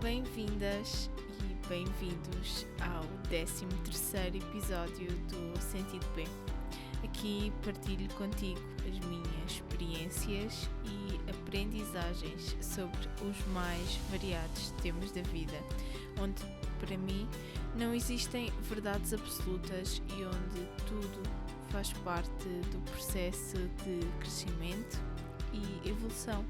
Bem-vindas e bem-vindos ao 13º episódio do Sentido B. Aqui partilho contigo as minhas experiências e aprendizagens sobre os mais variados temas da vida, onde, para mim, não existem verdades absolutas e onde tudo faz parte do processo de crescimento e evolução.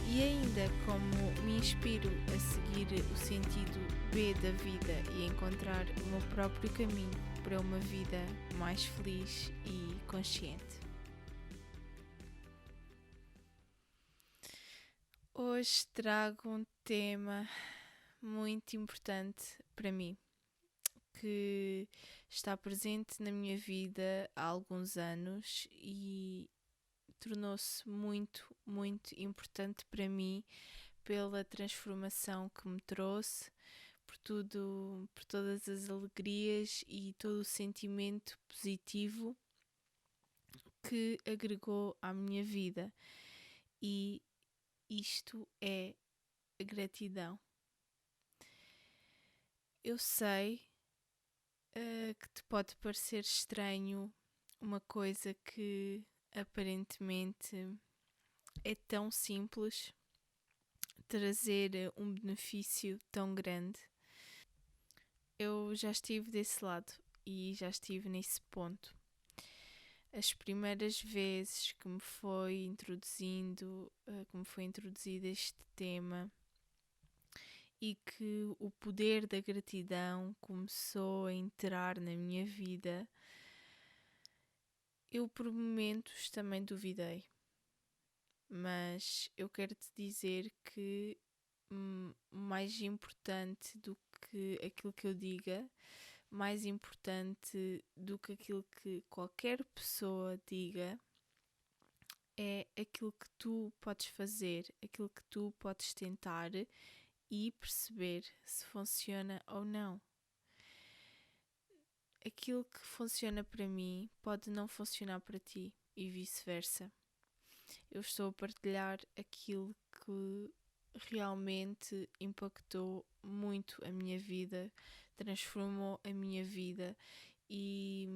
E ainda como me inspiro a seguir o sentido B da vida e encontrar o meu próprio caminho para uma vida mais feliz e consciente. Hoje trago um tema muito importante para mim, que está presente na minha vida há alguns anos e tornou-se muito importante para mim pela transformação que me trouxe, por todas as alegrias e todo o sentimento positivo que agregou à minha vida. E isto é a gratidão. Eu sei que te pode parecer estranho uma coisa que aparentemente é tão simples trazer um benefício tão grande. Eu já estive desse lado e já estive nesse ponto. As primeiras vezes que me foi introduzido este tema e que o poder da gratidão começou a entrar na minha vida, eu por momentos também duvidei. Mas eu quero te dizer que mais importante do que aquilo que eu diga, mais importante do que aquilo que qualquer pessoa diga, é aquilo que tu podes fazer, aquilo que tu podes tentar e perceber se funciona ou não. Aquilo que funciona para mim pode não funcionar para ti e vice-versa. Eu estou a partilhar aquilo que realmente impactou muito a minha vida, transformou a minha vida e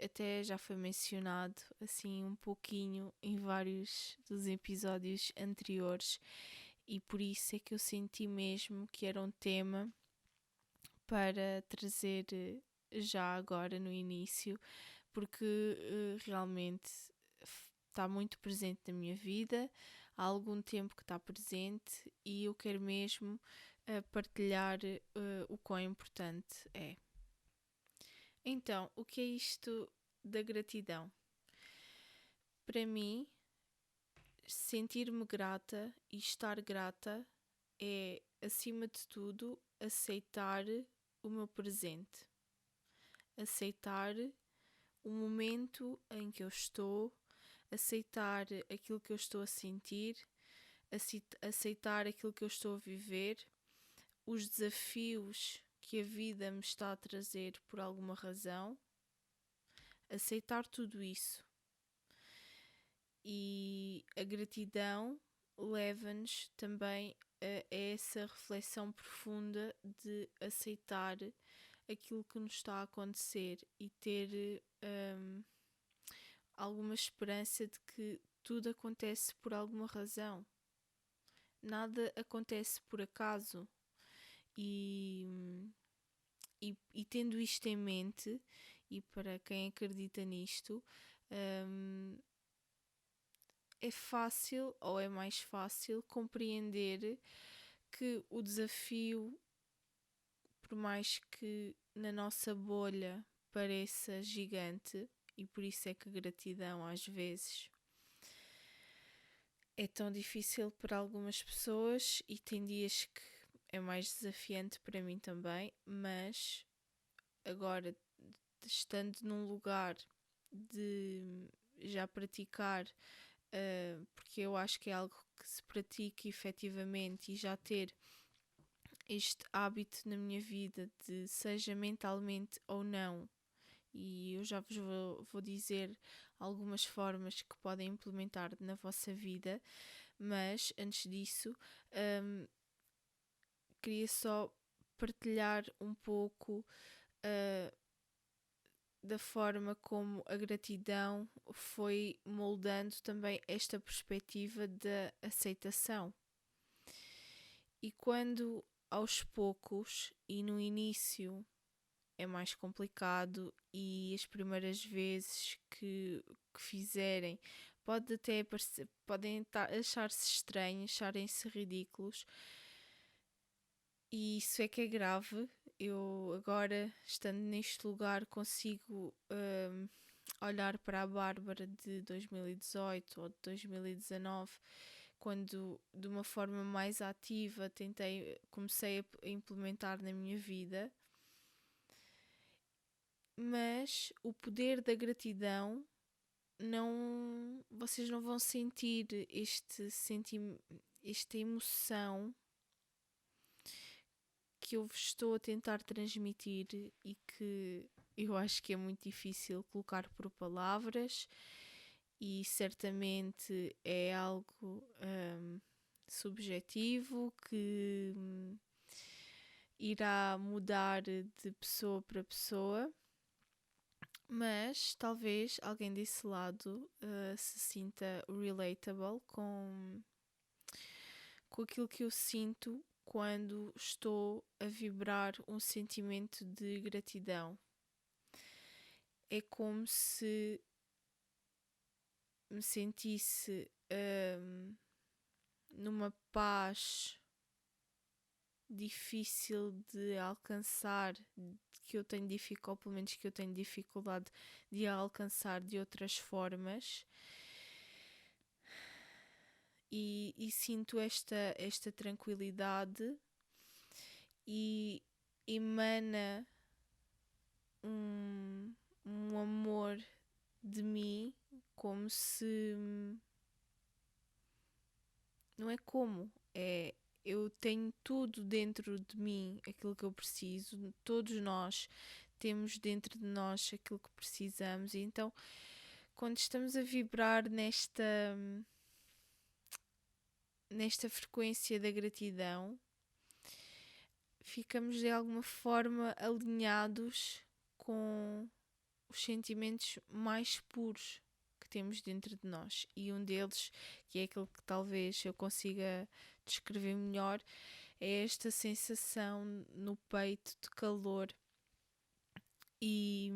até já foi mencionado assim um pouquinho em vários dos episódios anteriores, e por isso é que eu senti mesmo que era um tema para trazer já agora no início, porque realmente está muito presente na minha vida, há algum tempo que está presente e eu quero mesmo partilhar o quão importante é. Então, o que é isto da gratidão? Para mim, sentir-me grata e estar grata é, acima de tudo, aceitar o meu presente. Aceitar o momento em que eu estou, aceitar aquilo que eu estou a sentir, aceitar aquilo que eu estou a viver, os desafios que a vida me está a trazer por alguma razão, aceitar tudo isso. E a gratidão leva-nos também a essa reflexão profunda de aceitar aquilo que nos está a acontecer e ter alguma esperança de que tudo acontece por alguma razão. Nada acontece por acaso. E tendo isto em mente, e para quem acredita nisto, é fácil, ou é mais fácil, compreender que o desafio, por mais que na nossa bolha pareça gigante, e por isso é que a gratidão às vezes é tão difícil para algumas pessoas e tem dias que é mais desafiante para mim também, mas agora, estando num lugar de já praticar, porque eu acho que é algo que se pratique efetivamente e já ter este hábito na minha vida, de seja mentalmente ou não, e eu já vos vou dizer algumas formas que podem implementar na vossa vida, mas antes disso, queria só partilhar um pouco da forma como a gratidão foi moldando também esta perspectiva da aceitação. E quando aos poucos e no início é mais complicado e as primeiras vezes que fizerem podem achar-se estranhos, acharem-se ridículos, e isso é que é grave. Eu agora, estando neste lugar, consigo olhar para a Bárbara de 2018 ou de 2019, quando de uma forma mais ativa comecei a implementar na minha vida. Mas o poder da gratidão, vocês não vão sentir esta emoção que eu vos estou a tentar transmitir e que eu acho que é muito difícil colocar por palavras, e certamente é algo subjetivo que irá mudar de pessoa para pessoa, mas talvez alguém desse lado se sinta relatable com aquilo que eu sinto quando estou a vibrar um sentimento de gratidão. É como se me sentisse numa paz difícil de alcançar, que eu tenho dificuldade, ou pelo menos que eu tenho dificuldade de alcançar de outras formas, e sinto esta tranquilidade e emana um amor de mim, como se... Não é como, eu tenho tudo dentro de mim, aquilo que eu preciso. Todos nós temos dentro de nós aquilo que precisamos, e então quando estamos a vibrar nesta frequência da gratidão, ficamos de alguma forma alinhados com os sentimentos mais puros que temos dentro de nós, e um deles, que é aquele que talvez eu consiga descrever melhor, é esta sensação no peito de calor, e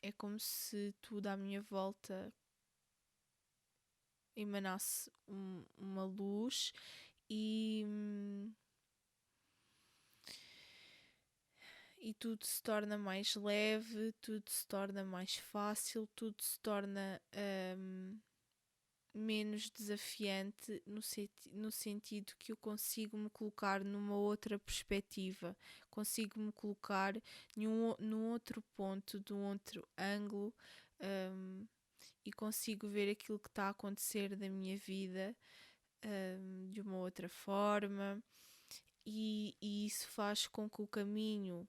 é como se tudo à minha volta emanasse uma luz, e tudo se torna mais leve, tudo se torna mais fácil, tudo se torna menos desafiante, no sentido que eu consigo me colocar numa outra perspectiva, consigo me colocar num outro ponto, de um outro ângulo, e consigo ver aquilo que está a acontecer na minha vida de uma outra forma, e isso faz com que o caminho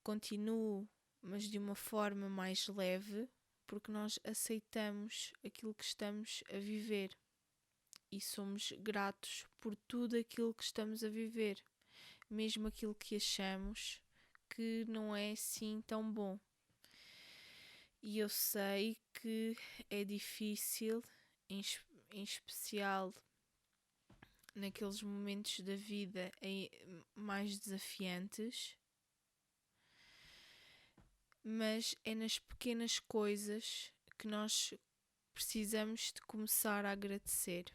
continue, mas de uma forma mais leve, porque nós aceitamos aquilo que estamos a viver e somos gratos por tudo aquilo que estamos a viver, mesmo aquilo que achamos que não é assim tão bom. E eu sei que é difícil, em especial naqueles momentos da vida mais desafiantes, mas é nas pequenas coisas que nós precisamos de começar a agradecer.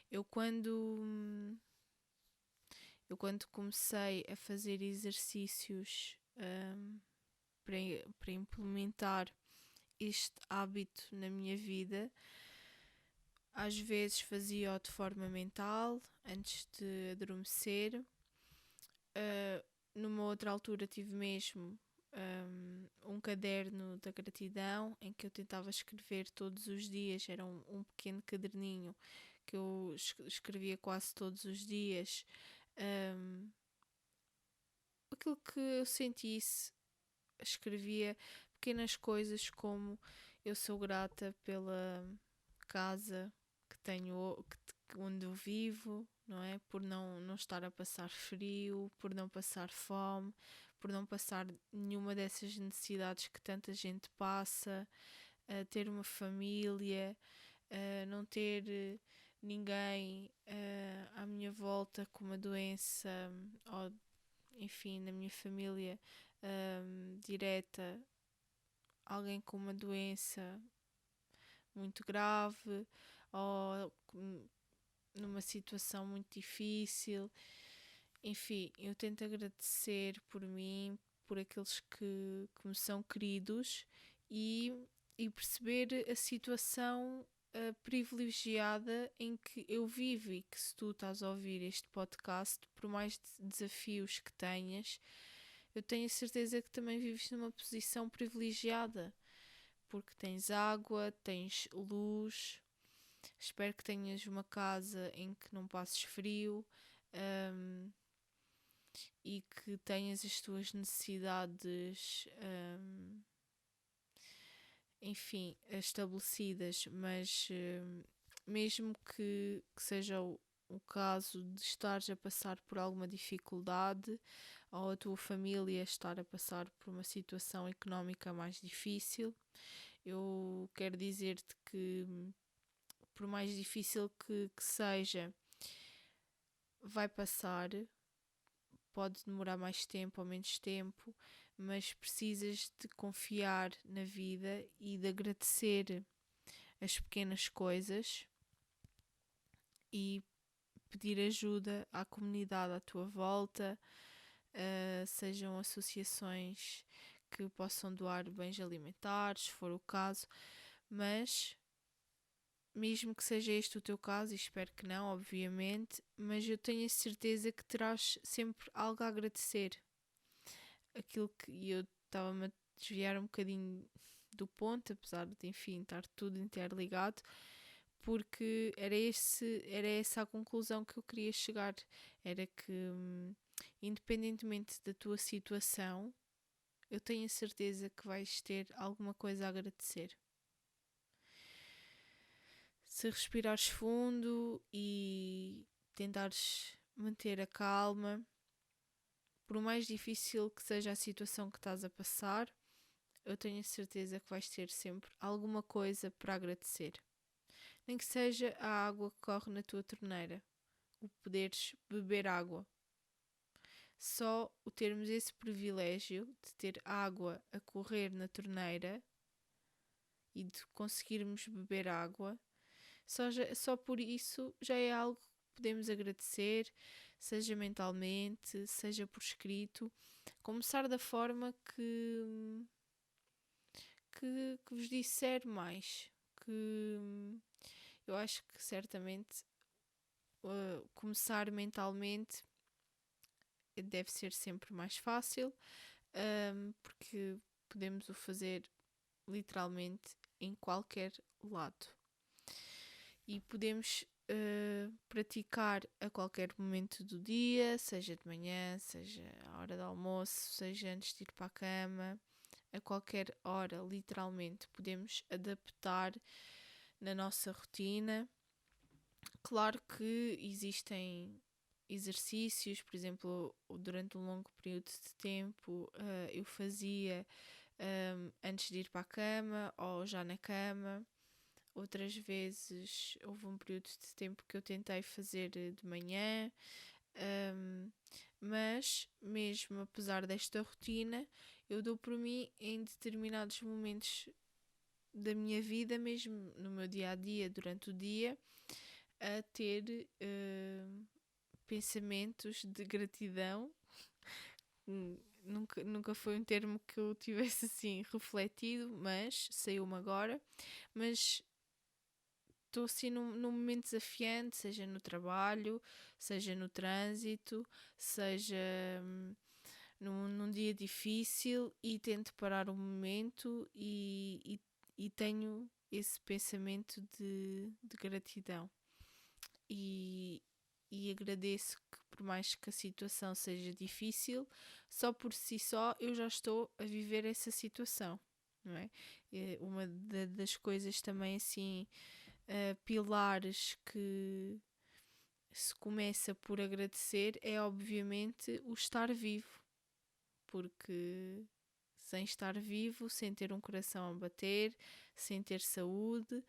Eu quando comecei a fazer exercícios para implementar este hábito na minha vida, às vezes fazia-o de forma mental, antes de adormecer. Numa outra altura tive mesmo um caderno da gratidão em que eu tentava escrever todos os dias. Era um pequeno caderninho que eu escrevia quase todos os dias. Um, Aquilo que eu sentisse, escrevia pequenas coisas como: eu sou grata pela casa que tenho, onde eu vivo, não é? Por não estar a passar frio, por não passar fome, por não passar nenhuma dessas necessidades que tanta gente passa, ter uma família, não ter ninguém à minha volta com uma doença, ou enfim, na minha família direta, alguém com uma doença muito grave ou numa situação muito difícil. Enfim, eu tento agradecer por mim, por aqueles que me são queridos, e perceber a situação privilegiada em que eu vivo, e que, se tu estás a ouvir este podcast, por mais desafios que tenhas, eu tenho a certeza que também vives numa posição privilegiada, porque tens água, tens luz. Espero que tenhas uma casa em que não passes frio, um, e que tenhas as tuas necessidades, enfim, estabelecidas, mas mesmo que seja o caso de estares a passar por alguma dificuldade, ou a tua família estar a passar por uma situação económica mais difícil, eu quero dizer-te que, por mais difícil que seja, vai passar. Pode demorar mais tempo ou menos tempo, mas precisas de confiar na vida e de agradecer as pequenas coisas e pedir ajuda à comunidade à tua volta, sejam associações que possam doar bens alimentares, se for o caso, mas mesmo que seja este o teu caso, e espero que não, obviamente, mas eu tenho a certeza que terás sempre algo a agradecer. Aquilo que eu estava-me a desviar um bocadinho do ponto, apesar de, enfim, estar tudo interligado, porque era essa a conclusão que eu queria chegar. Era que, independentemente da tua situação, eu tenho a certeza que vais ter alguma coisa a agradecer. Se respirares fundo e tentares manter a calma, por mais difícil que seja a situação que estás a passar, eu tenho a certeza que vais ter sempre alguma coisa para agradecer. Nem que seja a água que corre na tua torneira, o poderes beber água. Só o termos esse privilégio de ter água a correr na torneira e de conseguirmos beber água, só por isso já é algo que podemos agradecer, seja mentalmente, seja por escrito. Começar da forma que vos disser mais. Que eu acho que certamente começar mentalmente deve ser sempre mais fácil, porque podemos o fazer literalmente em qualquer lado. E podemos praticar a qualquer momento do dia, seja de manhã, seja à hora do almoço, seja antes de ir para a cama, a qualquer hora, literalmente, podemos adaptar na nossa rotina. Claro que existem exercícios, por exemplo, durante um longo período de tempo eu fazia antes de ir para a cama ou já na cama. Outras vezes houve um período de tempo que eu tentei fazer de manhã, mas mesmo apesar desta rotina, eu dou por mim em determinados momentos da minha vida, mesmo no meu dia a dia, durante o dia, a ter pensamentos de gratidão. Nunca foi um termo que eu tivesse assim refletido, mas saiu-me agora. Mas estou assim num momento desafiante, seja no trabalho, seja no trânsito, seja num dia difícil e tento parar um momento e tenho esse pensamento de gratidão. E agradeço que, por mais que a situação seja difícil, só por si só eu já estou a viver essa situação, não é? Uma das coisas também assim, pilares que se começa por agradecer é obviamente o estar vivo, porque sem estar vivo, sem ter um coração a bater, sem ter saúde,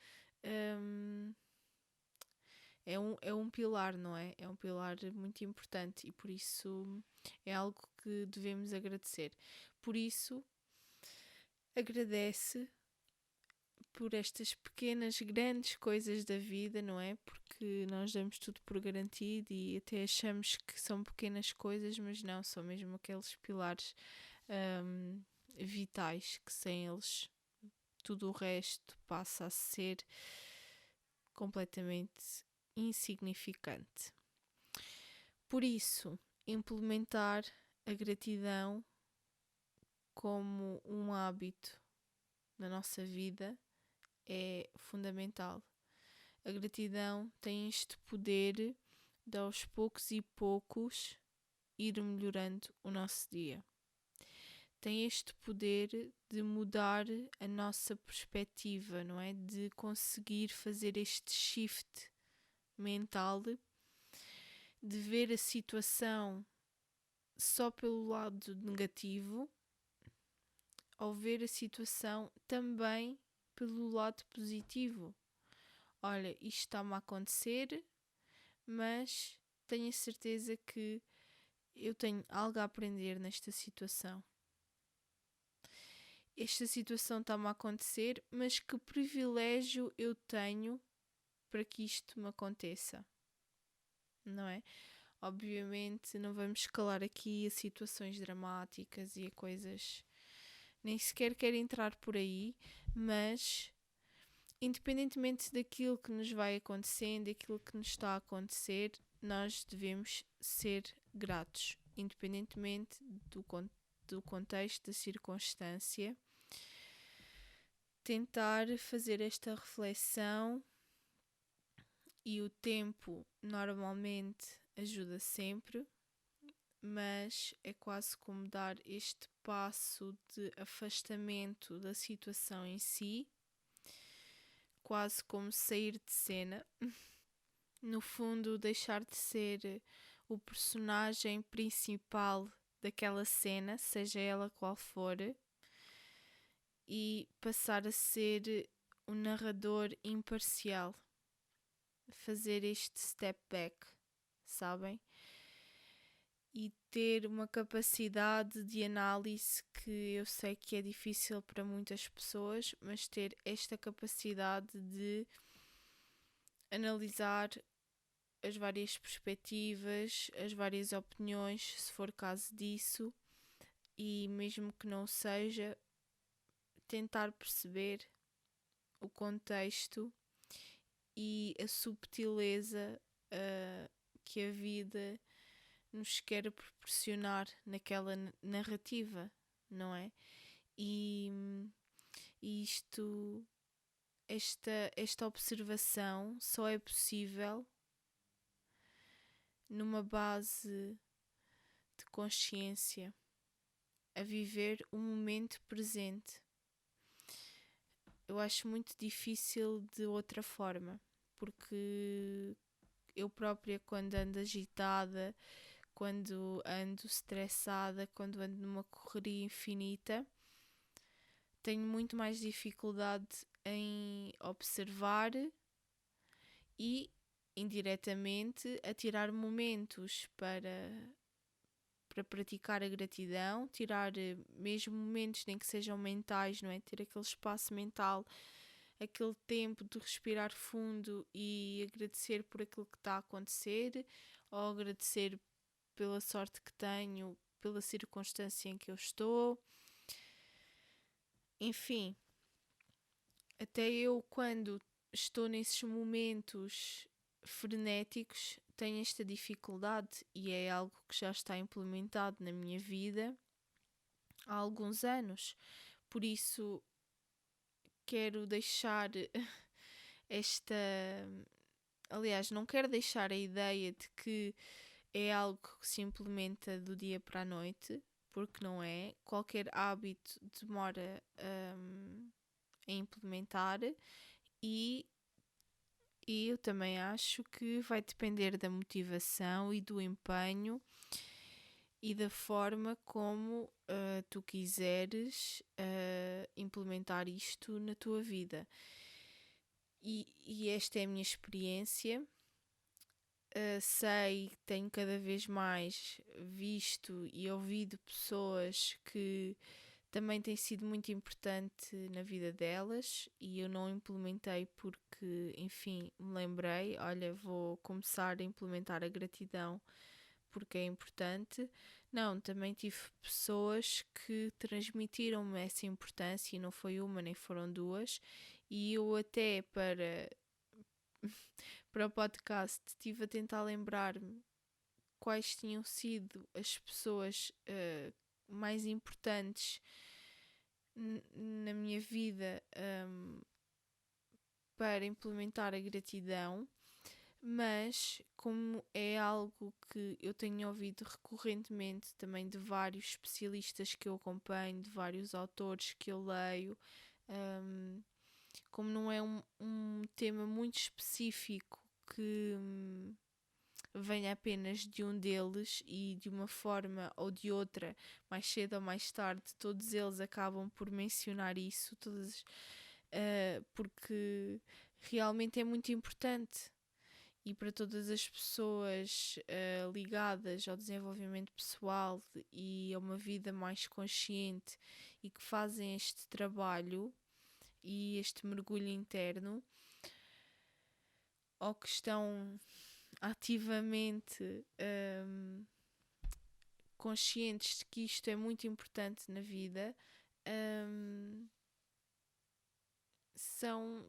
é um pilar, não é? É um pilar muito importante e por isso é algo que devemos agradecer. Por isso, agradece por estas pequenas, grandes coisas da vida, não é? Porque nós damos tudo por garantido e até achamos que são pequenas coisas, mas não, são mesmo aqueles pilares vitais que sem eles tudo o resto passa a ser completamente insignificante. Por isso, implementar a gratidão como um hábito na nossa vida é fundamental. A gratidão tem este poder de aos poucos e poucos ir melhorando o nosso dia. Tem este poder de mudar a nossa perspectiva, não é? De conseguir fazer este shift mental, de ver a situação só pelo lado negativo, ou ver a situação também pelo lado positivo. Olha, isto está-me a acontecer, mas tenho a certeza que eu tenho algo a aprender nesta situação. Esta situação está-me a acontecer, mas que privilégio eu tenho para que isto me aconteça, não é? Obviamente não vamos escalar aqui a situações dramáticas e a coisas, nem sequer quero entrar por aí, mas independentemente daquilo que nos vai acontecendo, daquilo que nos está a acontecer, nós devemos ser gratos, independentemente do contexto, da circunstância. Tentar fazer esta reflexão, e o tempo normalmente ajuda sempre, mas é quase como dar este passo de afastamento da situação em si, quase como sair de cena, no fundo deixar de ser o personagem principal daquela cena, seja ela qual for, e passar a ser um narrador imparcial, fazer este step back, sabem? E ter uma capacidade de análise que eu sei que é difícil para muitas pessoas, mas ter esta capacidade de analisar as várias perspectivas, as várias opiniões, se for caso disso, e mesmo que não seja, tentar perceber o contexto e a subtileza que a vida nos quer proporcionar naquela narrativa, não é? E esta observação só é possível numa base de consciência, a viver o momento presente. Eu acho muito difícil de outra forma, porque eu própria, quando ando agitada, quando ando estressada, quando ando numa correria infinita, tenho muito mais dificuldade em observar e, indiretamente, a tirar momentos para praticar a gratidão, tirar mesmo momentos nem que sejam mentais, não é? Ter aquele espaço mental, aquele tempo de respirar fundo e agradecer por aquilo que está a acontecer, ou agradecer pela sorte que tenho, pela circunstância em que eu estou. Enfim, até eu, quando estou nesses momentos frenéticos têm esta dificuldade e é algo que já está implementado na minha vida há alguns anos. Por isso, quero deixar esta. Aliás, não quero deixar a ideia de que é algo que se implementa do dia para a noite, porque não é. Qualquer hábito demora a implementar e eu também acho que vai depender da motivação e do empenho e da forma como tu quiseres implementar isto na tua vida. E esta é a minha experiência. Tenho cada vez mais visto e ouvido pessoas que também tem sido muito importante na vida delas e eu não implementei porque, enfim, me lembrei, olha, vou começar a implementar a gratidão porque é importante. Não, também tive pessoas que transmitiram-me essa importância e não foi uma nem foram duas, e eu até para o podcast estive a tentar lembrar-me quais tinham sido as pessoas mais importantes na minha vida para implementar a gratidão, mas como é algo que eu tenho ouvido recorrentemente também de vários especialistas que eu acompanho, de vários autores que eu leio, como não é um tema muito específico que venha apenas de um deles e de uma forma ou de outra, mais cedo ou mais tarde, todos eles acabam por mencionar isso, porque realmente é muito importante. E para todas as pessoas ligadas ao desenvolvimento pessoal e a uma vida mais consciente e que fazem este trabalho e este mergulho interno, ou que estão ativamente conscientes de que isto é muito importante na vida, são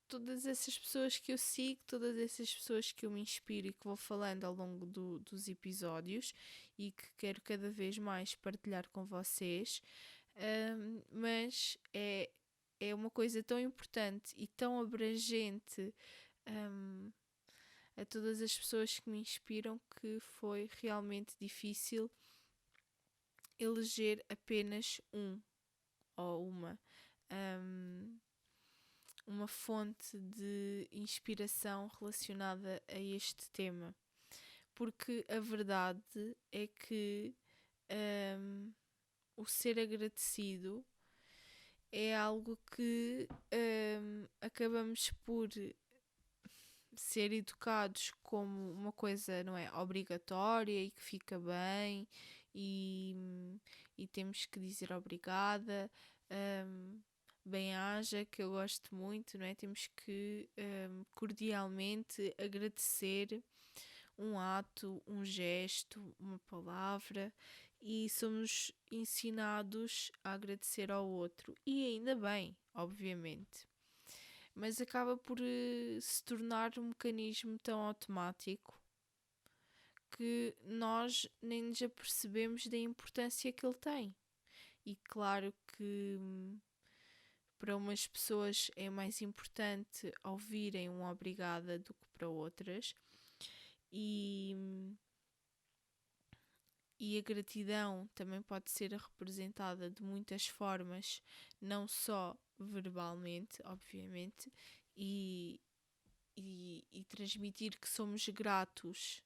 todas essas pessoas que eu sigo, todas essas pessoas que eu me inspiro e que vou falando ao longo dos episódios e que quero cada vez mais partilhar com vocês, mas é uma coisa tão importante e tão abrangente a todas as pessoas que me inspiram que foi realmente difícil eleger apenas um ou uma fonte de inspiração relacionada a este tema, porque a verdade é que o ser agradecido é algo que acabamos por ser educados como uma coisa, não é, obrigatória e que fica bem e temos que dizer obrigada, bem-aja, que eu gosto muito, não é? Temos que cordialmente agradecer um ato, um gesto, uma palavra, e somos ensinados a agradecer ao outro. E ainda bem, obviamente. Mas acaba por se tornar um mecanismo tão automático que nós nem nos apercebemos da importância que ele tem. E claro que para umas pessoas é mais importante ouvirem um obrigada do que para outras, e a gratidão também pode ser representada de muitas formas, não só verbalmente, obviamente, e transmitir que somos gratos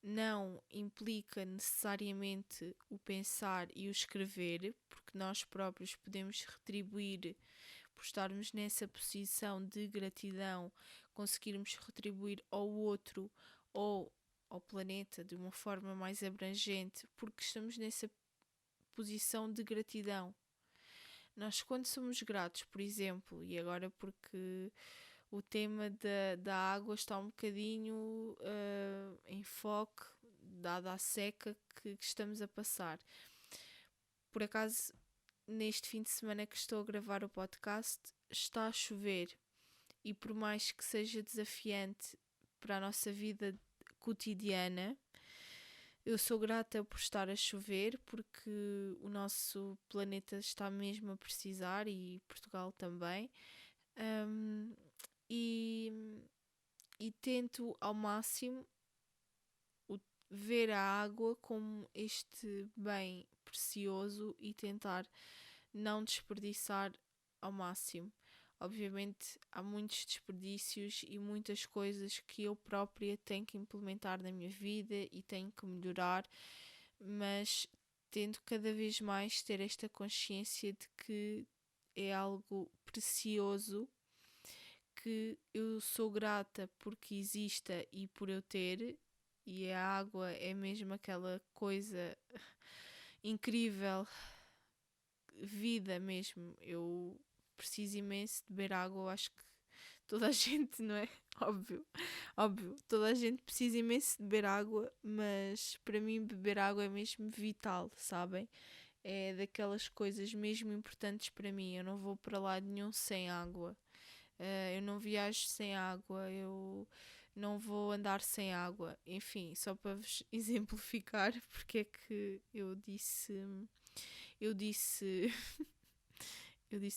não implica necessariamente o pensar e o escrever, porque nós próprios podemos retribuir, por estarmos nessa posição de gratidão, conseguirmos retribuir ao outro ou ao planeta de uma forma mais abrangente, porque estamos nessa posição de gratidão. Nós, quando somos gratos, por exemplo, e agora porque o tema da água está um bocadinho em foco, dada a seca que estamos a passar. Por acaso, neste fim de semana que estou a gravar o podcast, está a chover e por mais que seja desafiante para a nossa vida cotidiana, eu sou grata por estar a chover, porque o nosso planeta está mesmo a precisar e Portugal também. Um, e, e tento ao máximo ver a água como este bem precioso e tentar não desperdiçar ao máximo. Obviamente há muitos desperdícios e muitas coisas que eu própria tenho que implementar na minha vida e tenho que melhorar, mas tento cada vez mais ter esta consciência de que é algo precioso, que eu sou grata porque exista e por eu ter, e a água é mesmo aquela coisa incrível, vida mesmo. Eu preciso imenso de beber água, eu acho que toda a gente, não é? Óbvio, toda a gente precisa imenso de beber água, mas para mim beber água é mesmo vital, sabem? É daquelas coisas mesmo importantes para mim. Eu não vou para lado nenhum sem água. Eu não viajo sem água, eu não vou andar sem água. Enfim, só para vos exemplificar porque é que eu disse eu disse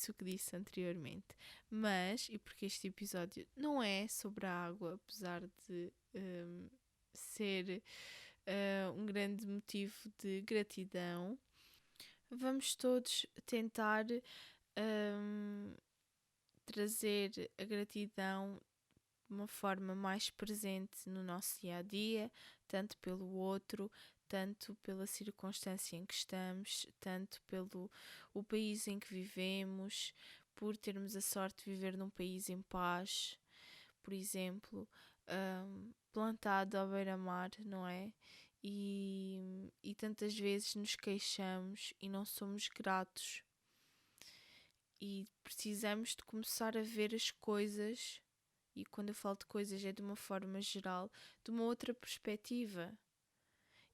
o que disse anteriormente. Mas, e porque este episódio não é sobre a água, apesar de ser um grande motivo de gratidão, vamos todos tentar trazer a gratidão de uma forma mais presente no nosso dia a dia, tanto pelo outro, tanto pela circunstância em que estamos, tanto pelo o país em que vivemos, por termos a sorte de viver num país em paz, por exemplo, plantado à beira-mar, não é? E tantas vezes nos queixamos e não somos gratos. E precisamos de começar a ver as coisas, e quando eu falo de coisas é de uma forma geral, de uma outra perspectiva.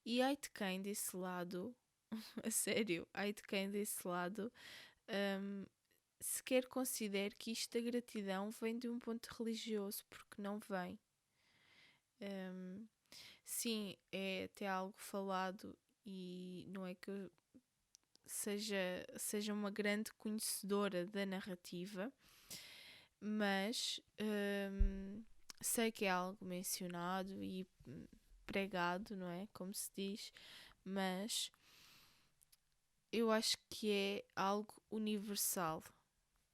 E ai de quem desse lado, a sério, ai de quem desse lado, sequer considere que isto da gratidão vem de um ponto religioso, porque não vem. Sim, é até algo falado e não é que eu seja uma grande conhecedora da narrativa, mas sei que é algo mencionado e pregado, não é? Como se diz, mas eu acho que é algo universal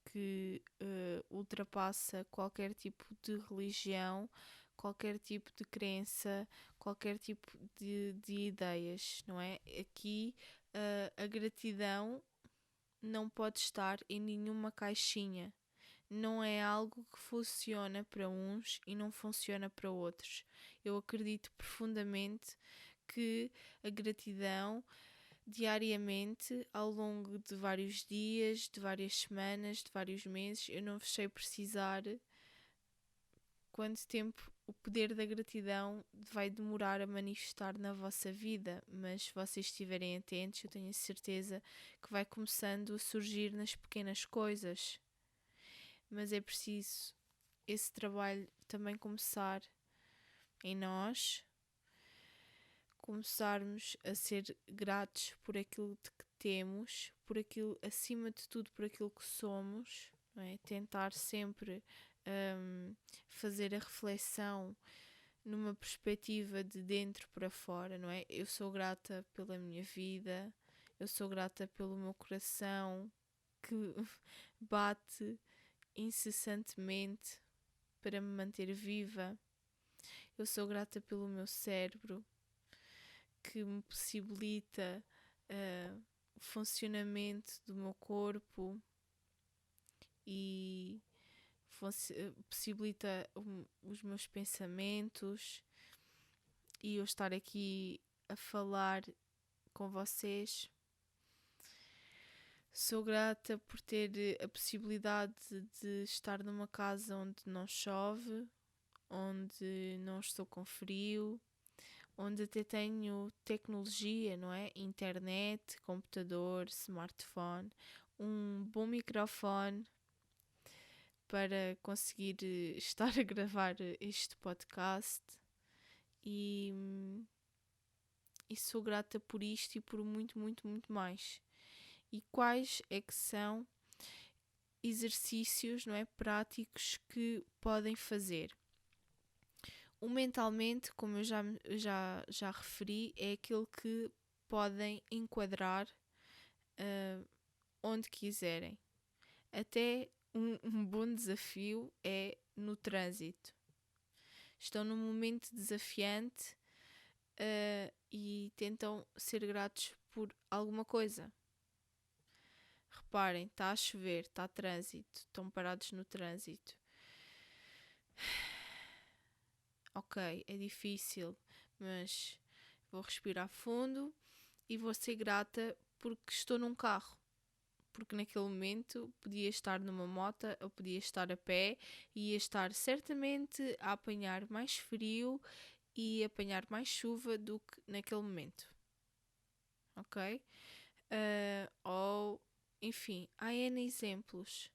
que ultrapassa qualquer tipo de religião, qualquer tipo de crença, qualquer tipo de ideias, não é? Aqui a gratidão não pode estar em nenhuma caixinha. Não é algo que funciona para uns e não funciona para outros. Eu acredito profundamente que a gratidão diariamente, ao longo de vários dias, de várias semanas, de vários meses, eu não vos sei precisar quanto tempo o poder da gratidão vai demorar a manifestar na vossa vida, mas se vocês estiverem atentos, eu tenho a certeza que vai começando a surgir nas pequenas coisas. Mas é preciso esse trabalho também começar em nós, começarmos a ser gratos por aquilo de que temos, por aquilo, acima de tudo, por aquilo que somos, não é? Tentar sempre fazer a reflexão numa perspectiva de dentro para fora, não é? Eu sou grata pela minha vida, eu sou grata pelo meu coração que bate incessantemente para me manter viva. Eu sou grata pelo meu cérebro que me possibilita o funcionamento do meu corpo e possibilita os meus pensamentos e eu estar aqui a falar com vocês. Sou grata por ter a possibilidade de estar numa casa onde não chove, onde não estou com frio, onde até tenho tecnologia, não é? Internet, computador, smartphone, um bom microfone para conseguir estar a gravar este podcast e sou grata por isto e por muito, muito, muito mais. E quais é que são exercícios, não é, práticos que podem fazer? O mentalmente, como eu já referi, é aquele que podem enquadrar onde quiserem. Até um bom desafio é no trânsito. Estão num momento desafiante e tentam ser gratos por alguma coisa. Reparem, está a chover, está trânsito, estão parados no trânsito. Ok, é difícil, mas vou respirar fundo e vou ser grata porque estou num carro. Porque naquele momento podia estar numa moto ou podia estar a pé e ia estar certamente a apanhar mais frio e apanhar mais chuva do que naquele momento. Ok? Ou, enfim, há N exemplos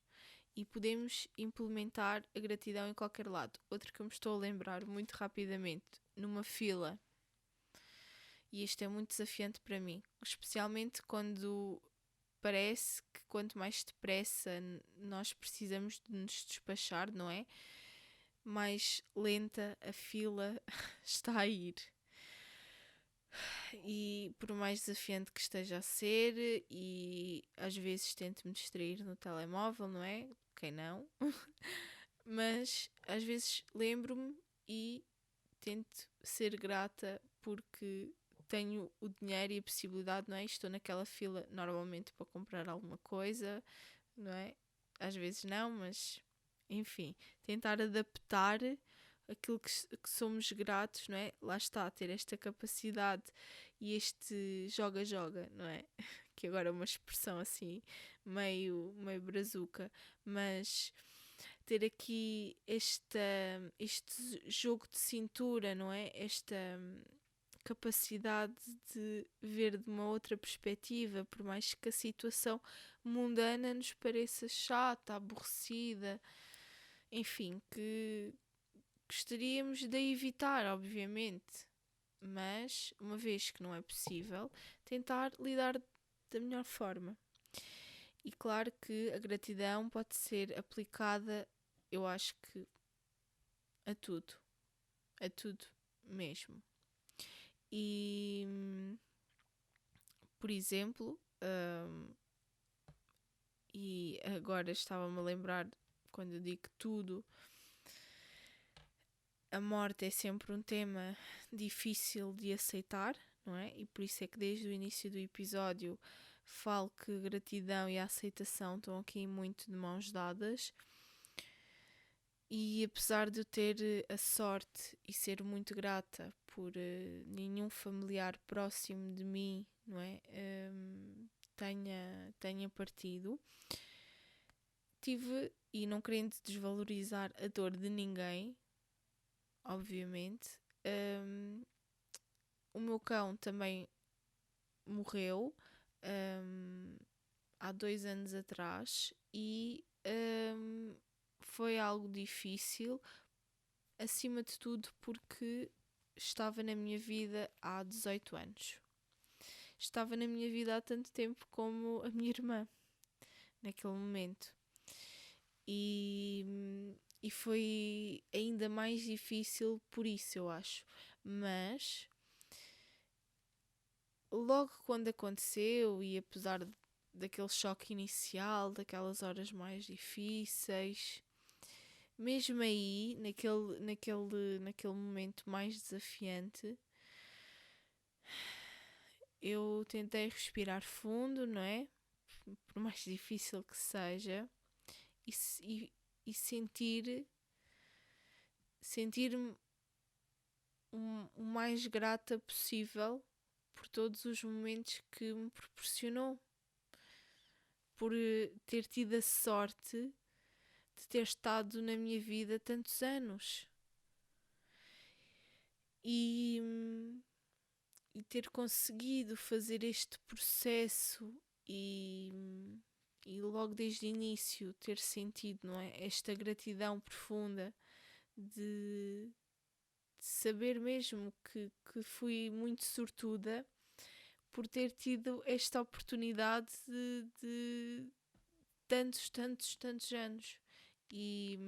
e podemos implementar a gratidão em qualquer lado. Outro que eu me estou a lembrar muito rapidamente, numa fila. E isto é muito desafiante para mim, especialmente quando parece que quanto mais depressa nós precisamos de nos despachar, não é? Mais lenta a fila está a ir. E por mais desafiante que esteja a ser, e às vezes tento me distrair no telemóvel, não é? Quem não? Mas às vezes lembro-me e tento ser grata porque tenho o dinheiro e a possibilidade, não é? Estou naquela fila normalmente para comprar alguma coisa, não é? Às vezes não, mas enfim, tentar adaptar aquilo que somos gratos, não é? Lá está, ter esta capacidade e este joga-joga, não é? Que agora é uma expressão assim meio brazuca, mas ter aqui este jogo de cintura, não é? Esta capacidade de ver de uma outra perspectiva, por mais que a situação mundana nos pareça chata, aborrecida, enfim, que gostaríamos de evitar, obviamente, mas uma vez que não é possível, tentar lidar da melhor forma. E claro que a gratidão pode ser aplicada, eu acho que a tudo mesmo. E, por exemplo, e agora estava-me a lembrar, quando eu digo tudo, a morte é sempre um tema difícil de aceitar, não é? E por isso é que desde o início do episódio falo que a gratidão e a aceitação estão aqui muito de mãos dadas. E apesar de eu ter a sorte e ser muito grata por nenhum familiar próximo de mim, não é? Tenha partido, tive, e não querendo desvalorizar a dor de ninguém, obviamente, o meu cão também morreu há 2 anos atrás e foi algo difícil, acima de tudo porque estava na minha vida há 18 anos. Estava na minha vida há tanto tempo como a minha irmã, naquele momento. E foi ainda mais difícil por isso, eu acho. Mas logo quando aconteceu, e apesar daquele choque inicial, daquelas horas mais difíceis, mesmo aí, naquele momento mais desafiante, eu tentei respirar fundo, não é? Por mais difícil que seja, e sentir-me o mais grata possível por todos os momentos que me proporcionou, por ter tido a sorte de ter estado na minha vida tantos anos e ter conseguido fazer este processo e e logo desde o início ter sentido, não é, esta gratidão profunda de saber mesmo que fui muito sortuda por ter tido esta oportunidade de tantos anos. E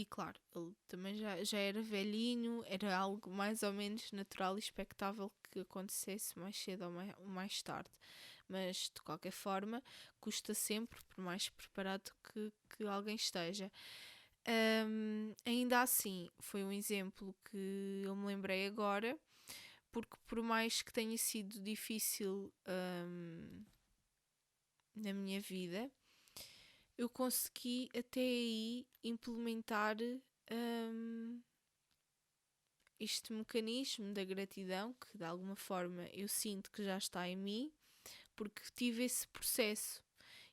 claro, ele também já era velhinho, era algo mais ou menos natural e expectável que acontecesse mais cedo ou mais tarde. Mas, de qualquer forma, custa sempre, por mais preparado que alguém esteja. Ainda assim, foi um exemplo que eu me lembrei agora, porque por mais que tenha sido difícil na minha vida, eu consegui até aí implementar este mecanismo da gratidão, que de alguma forma eu sinto que já está em mim, porque tive esse processo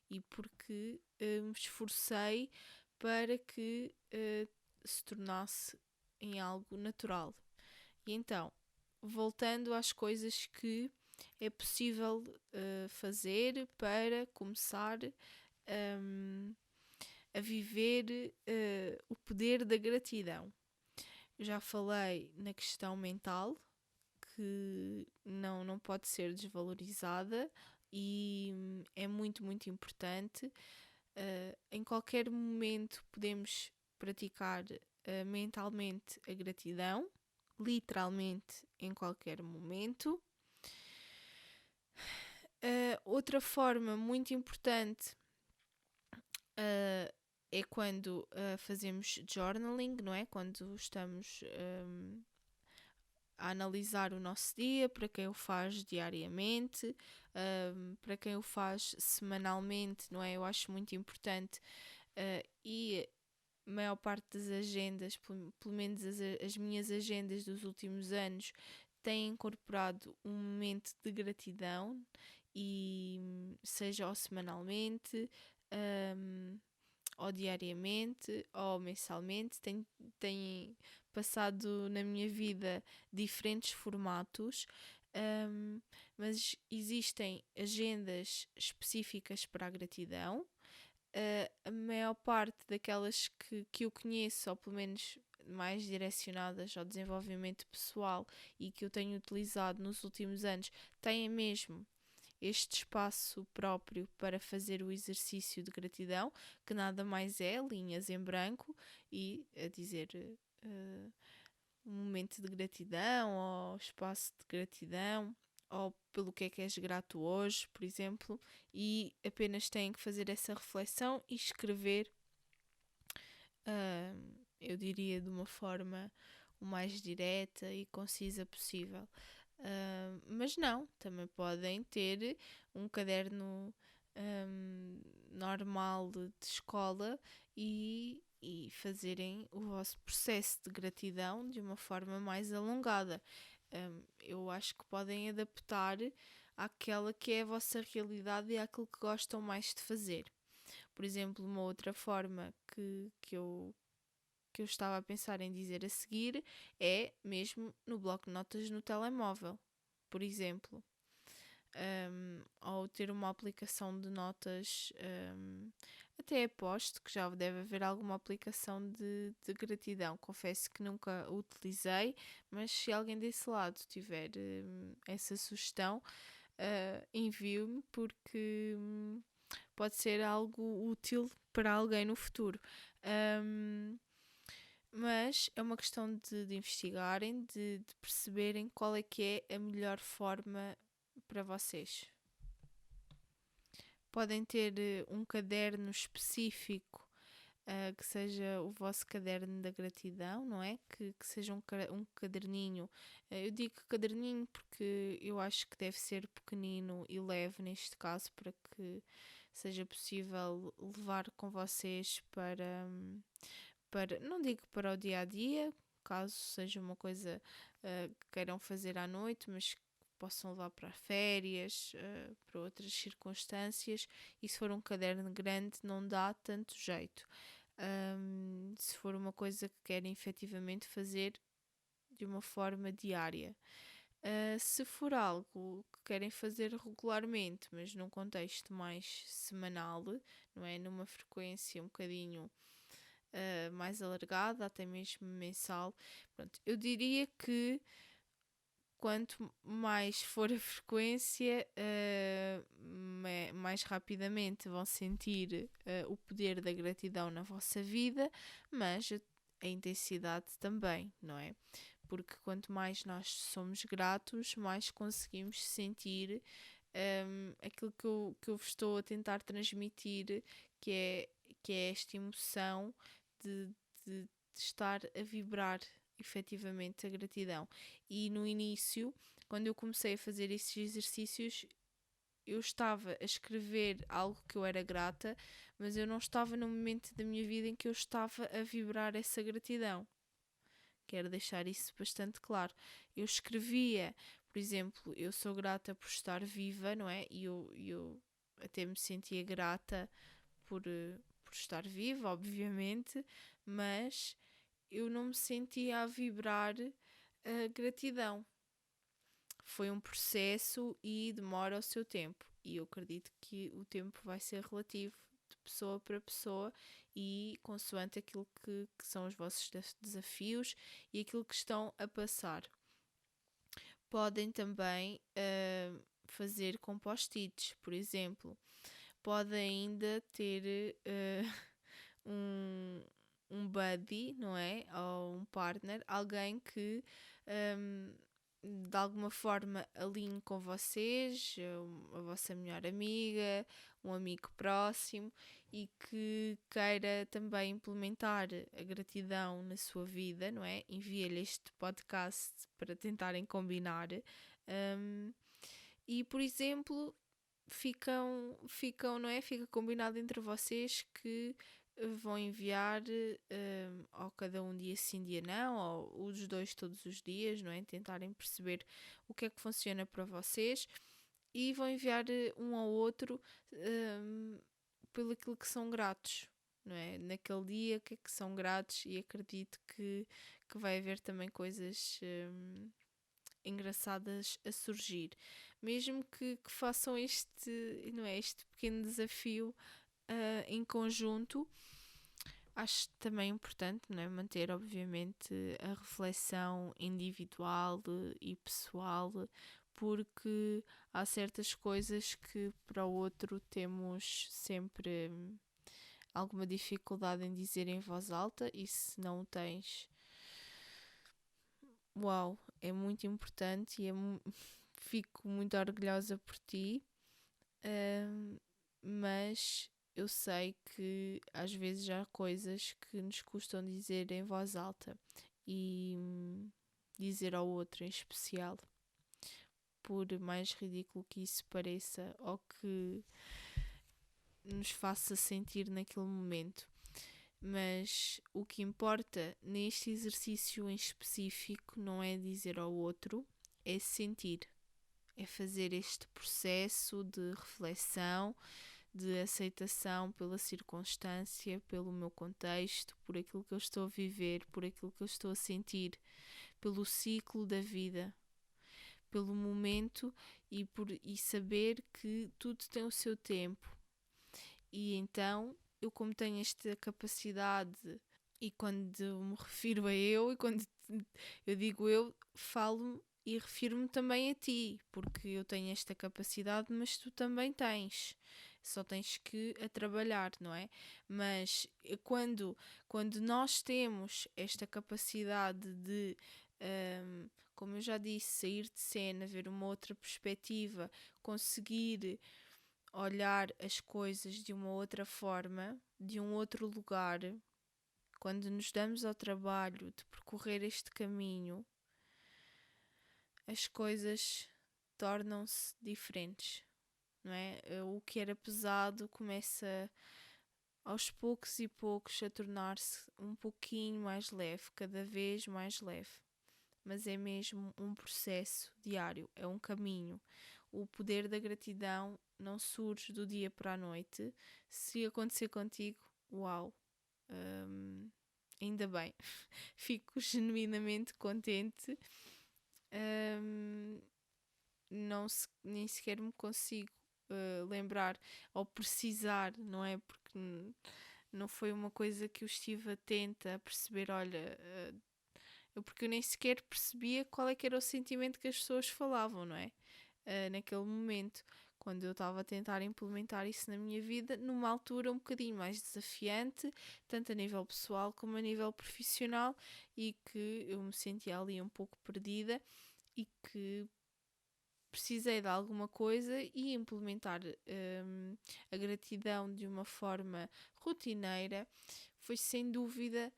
e porque me esforcei para que se tornasse em algo natural. E então, voltando às coisas que é possível fazer para começar a viver o poder da gratidão. Eu já falei na questão mental, que não pode ser desvalorizada e é muito importante. Em qualquer momento podemos praticar mentalmente a gratidão, literalmente em qualquer momento. Outra forma muito importante é quando fazemos journaling, não é? Quando estamos a analisar o nosso dia, para quem o faz diariamente, para quem o faz semanalmente, não é? Eu acho muito importante e a maior parte das agendas, pelo menos as minhas agendas dos últimos anos, têm incorporado um momento de gratidão, e seja ou semanalmente, ou diariamente, ou mensalmente, têm passado na minha vida diferentes formatos, mas existem agendas específicas para a gratidão. A maior parte daquelas que eu conheço, ou pelo menos mais direcionadas ao desenvolvimento pessoal e que eu tenho utilizado nos últimos anos, têm mesmo este espaço próprio para fazer o exercício de gratidão, que nada mais é linhas em branco e a dizer um momento de gratidão ou espaço de gratidão ou pelo que és grato hoje, por exemplo, e apenas têm que fazer essa reflexão e escrever, eu diria de uma forma o mais direta e concisa possível. Mas não, também podem ter um caderno normal de escola e fazerem o vosso processo de gratidão de uma forma mais alongada. Eu acho que podem adaptar àquela que é a vossa realidade e àquilo que gostam mais de fazer. Por exemplo, uma outra forma que eu estava a pensar em dizer a seguir é mesmo no bloco de notas no telemóvel, por exemplo. Ou ter uma aplicação de notas, até aposto que já deve haver alguma aplicação de gratidão. Confesso que nunca utilizei, mas se alguém desse lado tiver essa sugestão, envie-me, porque pode ser algo útil para alguém no futuro. Mas é uma questão de investigarem, de perceberem qual é que é a melhor forma para vocês. Podem ter um caderno específico que seja o vosso caderno da gratidão, não é? Que seja um caderninho. Eu digo caderninho porque eu acho que deve ser pequenino e leve neste caso, para que seja possível levar com vocês para não digo para o dia a dia, caso seja uma coisa que queiram fazer à noite, mas que possam levar para férias, para outras circunstâncias. E se for um caderno grande, não dá tanto jeito. Se for uma coisa que querem efetivamente fazer de uma forma diária. Se for algo que querem fazer regularmente, mas num contexto mais semanal, não é? Numa frequência um bocadinho mais alargada, até mesmo mensal, pronto, eu diria que quanto mais for a frequência, mais rapidamente vão sentir o poder da gratidão na vossa vida, mas a intensidade também, não é? Porque quanto mais nós somos gratos, mais conseguimos sentir aquilo que eu vos estou a tentar transmitir, que é, que é esta emoção de, de estar a vibrar efetivamente a gratidão. E no início, quando eu comecei a fazer esses exercícios, eu estava a escrever algo que eu era grata, mas eu não estava no momento da minha vida em que eu estava a vibrar essa gratidão. Quero deixar isso bastante claro. Eu escrevia, por exemplo, eu sou grata por estar viva, não é? E eu até me sentia grata por estar viva, obviamente, mas eu não me sentia a vibrar a gratidão. Foi um processo e demora o seu tempo. E eu acredito que o tempo vai ser relativo de pessoa para pessoa e consoante aquilo que são os vossos desafios e aquilo que estão a passar. Podem também fazer com post-its, por exemplo. Podem ainda ter um, um buddy, não é? Ou um partner, alguém que de alguma forma alinhe com vocês, a vossa melhor amiga, um amigo próximo e que queira também implementar a gratidão na sua vida, não é? Envia-lhe este podcast para tentarem combinar. E, por exemplo, ficam, não é? Fica combinado entre vocês que vão enviar ou cada um dia sim, dia não, ou os dois todos os dias, não é? Tentarem perceber o que é que funciona para vocês e vão enviar um ao outro pelo aquilo que são gratos, não é? Naquele dia, o que é que são gratos e acredito que vai haver também coisas engraçadas a surgir. Mesmo que façam este, não é, este pequeno desafio em conjunto, acho também importante, não é, manter obviamente a reflexão individual e pessoal, porque há certas coisas que para o outro temos sempre alguma dificuldade em dizer em voz alta e se não o tens, uau, é muito importante e fico muito orgulhosa por ti, mas eu sei que às vezes há coisas que nos custam dizer em voz alta e dizer ao outro em especial, por mais ridículo que isso pareça ou que nos faça sentir naquele momento. Mas o que importa neste exercício em específico não é dizer ao outro, é sentir. É fazer este processo de reflexão, de aceitação pela circunstância, pelo meu contexto, por aquilo que eu estou a viver, por aquilo que eu estou a sentir, pelo ciclo da vida, pelo momento e saber que tudo tem o seu tempo. E então, eu como tenho esta capacidade, e quando me refiro a eu, e quando eu digo eu, falo e refiro-me também a ti, porque eu tenho esta capacidade, mas tu também tens. Só tens que a trabalhar, não é? Mas quando nós temos esta capacidade de, como eu já disse, sair de cena, ver uma outra perspectiva, conseguir olhar as coisas de uma outra forma, de um outro lugar, quando nos damos ao trabalho de percorrer este caminho, as coisas tornam-se diferentes, não é? O que era pesado começa aos poucos e poucos a tornar-se um pouquinho mais leve, cada vez mais leve. Mas é mesmo um processo diário, é um caminho. O poder da gratidão não surge do dia para a noite. Se acontecer contigo, uau, ainda bem. Fico genuinamente contente nem sequer me consigo lembrar ou precisar, não é? Porque não foi uma coisa que eu estive atenta a perceber, olha, porque eu nem sequer percebia qual é que era o sentimento que as pessoas falavam, não é? Naquele momento, quando eu estava a tentar implementar isso na minha vida, numa altura um bocadinho mais desafiante, tanto a nível pessoal como a nível profissional, e que eu me sentia ali um pouco perdida e que precisei de alguma coisa e implementar a gratidão de uma forma rotineira foi sem dúvida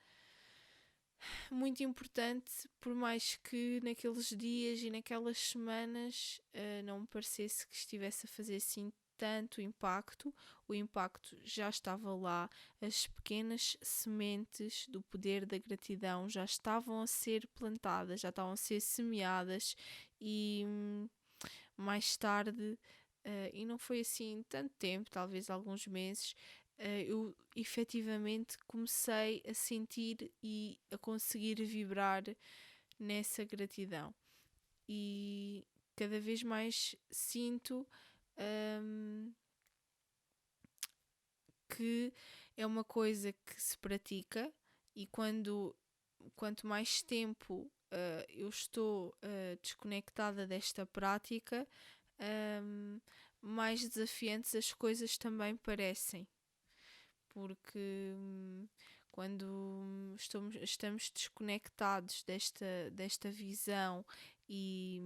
muito importante, por mais que naqueles dias e naquelas semanas não me parecesse que estivesse a fazer assim tanto impacto. O impacto já estava lá, as pequenas sementes do poder da gratidão já estavam a ser plantadas, já estavam a ser semeadas e mais tarde, e não foi assim tanto tempo, talvez alguns meses, eu efetivamente comecei a sentir e a conseguir vibrar nessa gratidão. E cada vez mais sinto que é uma coisa que se pratica, e quanto mais tempo eu estou desconectada desta prática, mais desafiantes as coisas também parecem, porque quando estamos desconectados desta visão e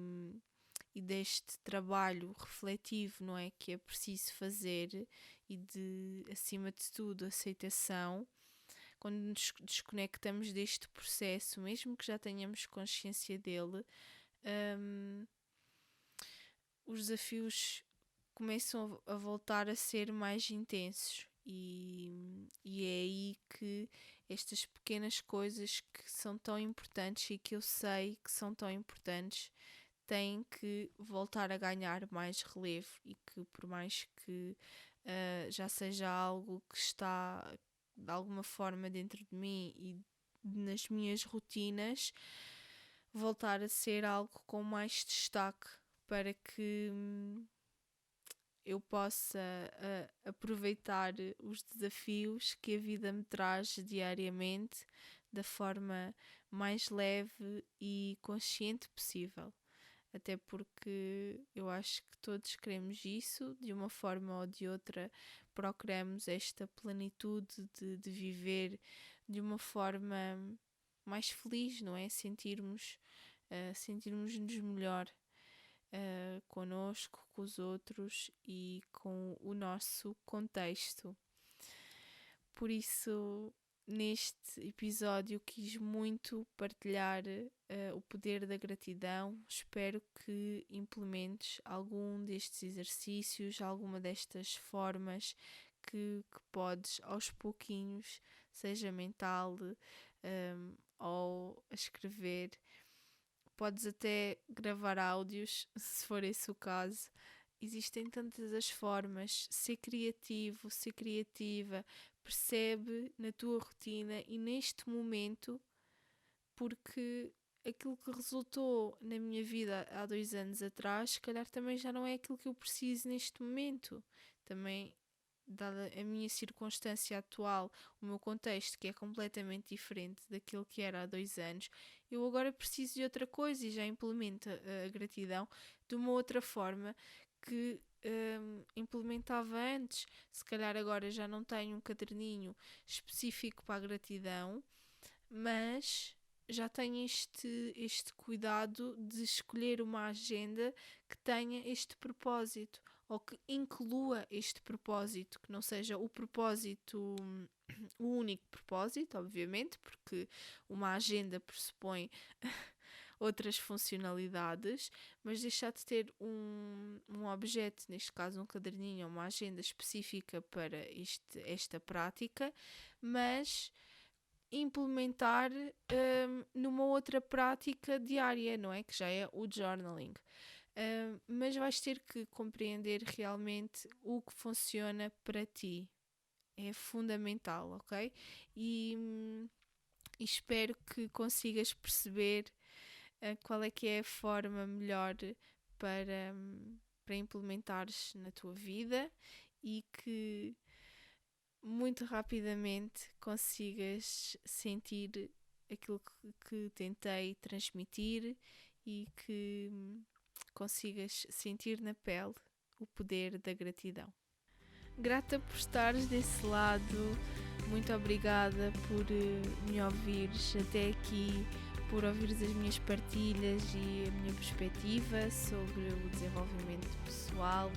deste trabalho refletivo, não é, que é preciso fazer, e de, acima de tudo, aceitação, quando nos desconectamos deste processo, mesmo que já tenhamos consciência dele, os desafios começam a voltar a ser mais intensos, e é aí que estas pequenas coisas que são tão importantes e que eu sei que são tão importantes têm que voltar a ganhar mais relevo, e que por mais que já seja algo que está de alguma forma dentro de mim e nas minhas rotinas, voltar a ser algo com mais destaque, para que eu possa aproveitar os desafios que a vida me traz diariamente da forma mais leve e consciente possível. Até porque eu acho que todos queremos isso, de uma forma ou de outra procuramos esta plenitude de viver de uma forma mais feliz, não é? Sentirmos-nos melhor connosco, com os outros e com o nosso contexto. Por isso, neste episódio quis muito partilhar o poder da gratidão. Espero que implementes algum destes exercícios, alguma destas formas que podes aos pouquinhos, seja mental ou a escrever. Podes até gravar áudios, se for esse o caso. Existem tantas as formas. Ser criativo, ser criativa, percebe na tua rotina e neste momento, porque aquilo que resultou na minha vida há 2 anos atrás, se calhar também já não é aquilo que eu preciso neste momento. Também, dada a minha circunstância atual, o meu contexto, que é completamente diferente daquilo que era há 2 anos, eu agora preciso de outra coisa e já implemento a gratidão de uma outra forma que implementava antes. Se calhar agora já não tenho um caderninho específico para a gratidão, mas já tenho este cuidado de escolher uma agenda que tenha este propósito, ou que inclua este propósito, que não seja o propósito, o único propósito, obviamente, porque uma agenda pressupõe outras funcionalidades, mas deixar de ter um objeto, neste caso um caderninho ou uma agenda específica para esta prática, mas implementar numa outra prática diária, não é? Que já é o journaling. Mas vais ter que compreender realmente o que funciona para ti. É fundamental, ok? E espero que consigas perceber qual é que é a forma melhor para implementares na tua vida e que muito rapidamente consigas sentir aquilo que tentei transmitir e que consigas sentir na pele o poder da gratidão. Grata por estares desse lado, muito obrigada por me ouvires até aqui, por ouvires as minhas partilhas e a minha perspectiva sobre o desenvolvimento pessoal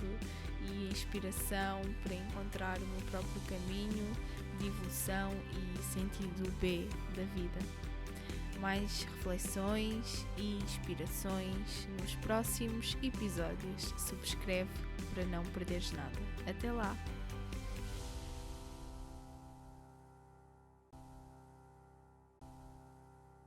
e a inspiração para encontrar o meu próprio caminho de evolução e sentido B da vida. Mais reflexões e inspirações nos próximos episódios. Subscreve para não perderes nada. Até lá!